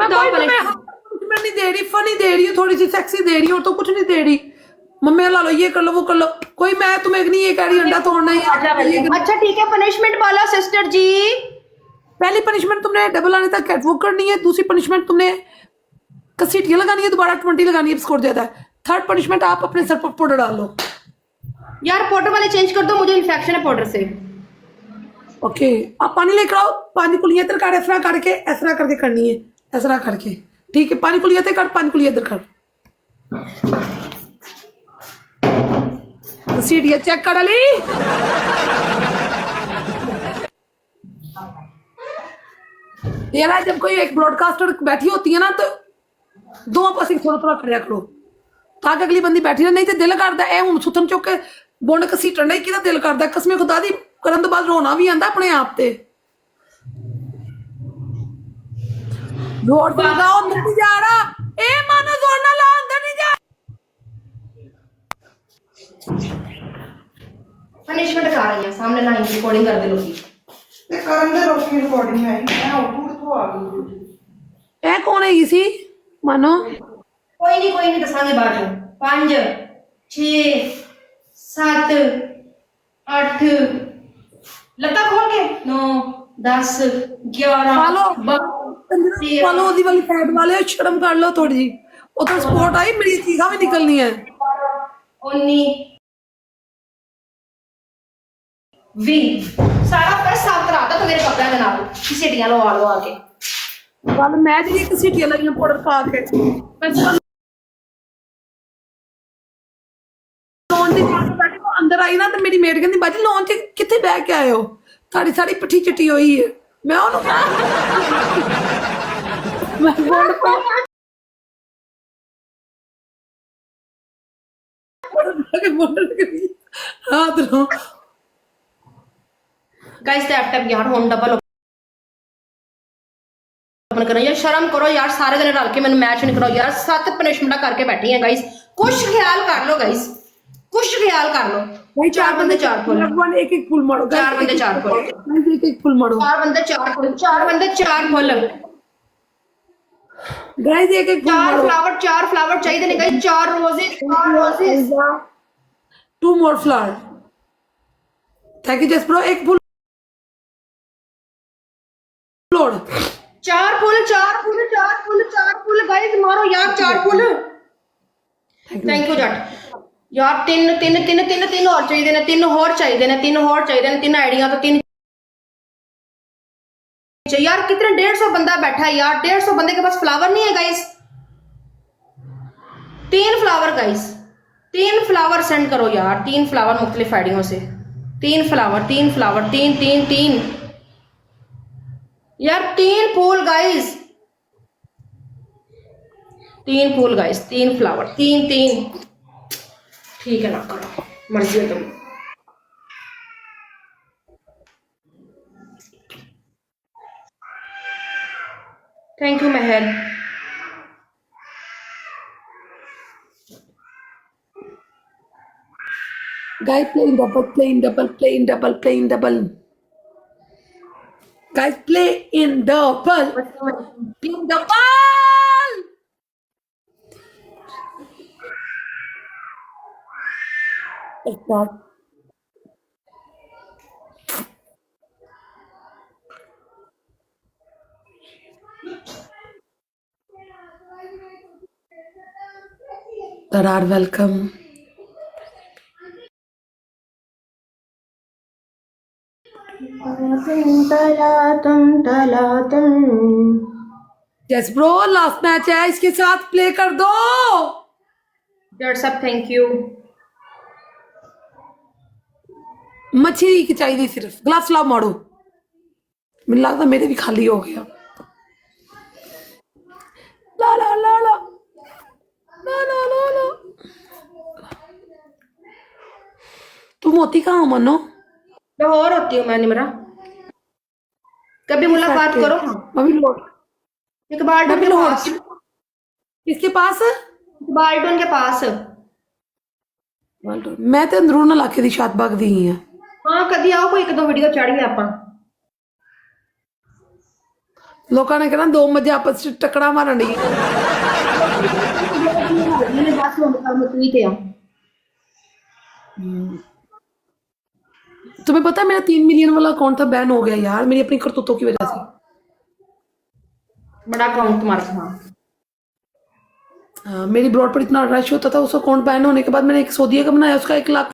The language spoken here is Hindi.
मैं कोई punishment नहीं दे रही, फनी दे रही हूँ, थोड़ी सी सेक्सी दे रही हूँ, और तो कुछ नहीं दे रही। मम्मी ला लो, ये कर लो, वो कर लो, कोई मैं तुम्हें नहीं ये कह रही अंडा तोड़ना ही। अच्छा ठीक है, पनिशमेंट वाला सिस्टर जी। पहली पनिशमेंट तुमने डबल आने तक कैटवॉक करनी है, दूसरी पनिशमेंट तुमने कसीटियां लगानी है, दोबारा 20 लगानी है, स्कोर ज्यादा है। थर्ड पनिशमेंट आप अपने सर पर पाउडर डाल लो। यार पाउडर वाले चेंज कर दो, मुझे इन्फेक्शन है पाउडर से। ओके, आप पानी लेकर आओ, पानी को लिए इधर कर, ऐसा करके ऐसा करके करनी है, ऐसा करके, ठीक है। पानी को लिए कर, पानी को लिए इधर कर, सीढ़ियाँ चेक कर ली। यार जब कोई एक ब्रॉडकास्टर बैठी होती है ना, तो दो पास थोड़ा थोड़ा खड़िया करो ताकि अगली बंदी बैठी रहे, नहीं तो दिल करता है हूँ सुथन चुक के बोंड घसीटन नहीं कि दिल करता है कसमें खुदा दी करन तो बाद रोना भी आंदा अपने आप ते। जोर से लगाओ, अंदर नहीं जा रहा, ए मानो जोर ना ला, अंदर नहीं जा। पनिशमेंट खा रही है सामने ना, रिकॉर्डिंग कर दे लोगी ते करन दे रोटी रिकॉर्डिंग है, मैं उठ तो आ गई। ए कौन है इसी मानो? कोई नहीं दसांगे बाद में। 5 6 7 8 लता खोल के 9 10 11 फालो 12 फालो ओदी वाली साइड वाले शर्म कर लो थोड़ी जी, उधर स्पॉट आई मेरी चीखा भी निकलनी है। 19 20 सारा फर्स्ट साफ करा था तो मेरे कपड़े के नाल सीटियां लवा लो आके। कल मैं जी एक सीटियां लगियां पाउडर खा के लॉन दी बैठी अंदर आई ना, तो मेरी मेड कहती बाजी लॉन च किथे बह के आए हो, ताड़ी सारी पिट्ठी चिट्टी हुई है। मैं ओनू मैं बोल पा हाथ रो गाइस टैप यार होम डबल ओपन करो यार, शर्म करो यार, सारे जने रल के मैंने मैच नहीं करो यार। 7 पनिशमेंट करके बैठी हैं गाइस, कुछ ख्याल कर लो गाइस, कुछ ख्याल कर लो। भाई 4 बंदे 4 फुल, एक एक फुल मारो, 4 बंदे 4 फुल, एक एक फुल मारो 4 बंदे 4 फुल, 4 बंदे 4 फुल, गाइस एक एक 4 फ्लावर चाहिए नहीं guys, 4 roses 2 more flower। Thank you just bro, एक full load 4 full 4 full 4 full 4 full guys मारो यार 4 फुल। थैंक यू जट यार। 3 और चाहिए ने, 3 और चाहिए ने, 3 और चाहिए ने, 3 आइडिया तो 3 यार। कितने 150 बंदा बैठा है यार, 150 बंदे के पास फ्लावर नहीं है guys. 3 flower guys, 3 flower send करो यार, 3 फ्लावर मुख्तलिफ आइडियों से, 3 फ्लावर 3 फ्लावर 3 3 3 यार, 3 फूल गाइस, 3 फूल गाइस, 3 फ्लावर 3 3 ठीक है ना, करो मर्जी है तुम। Thank you Mehar. Guys playing double playing double playing double playing double guys play in double playing double. एक बार are welcome। Yes bro, last match है, इसके साथ प्ले कर दो। सब थैंक यू। मछली की चाहिए सिर्फ, ग्लास लाओ मारो, मुझे लगता मेरे भी खाली हो गया। ला ला ला ला ला ला ला ला। तुम होती कहाँ हो मनो? लाहौर होती हूँ मैं निमरा, कभी मुलाकात करो। अभी लोड इकबाल डोन के पास, किसके पास? इकबाल डोन के पास। मैं तो अंदरून इलाके की छत बाग दी है। हाँ कभी आओ, कोई 1 2 वीडियो चढ़ गया आप। लोगों ने कहना दो मजे आपस च टकरा मारन डी मैंने बस हुन काम तू ते आ तुम्हें पता है मेरा 3 मिलियन वाला अकाउंट था बैन हो गया यार मेरी अपनी करतूतों की वजह से बड़ा अकाउंट तुम्हारा था मेरी ब्रॉड पर इतना रश होता था उस अकाउंट बैन होने के बाद मैंने एक सऊदीया का बनाया उसका 1 लाख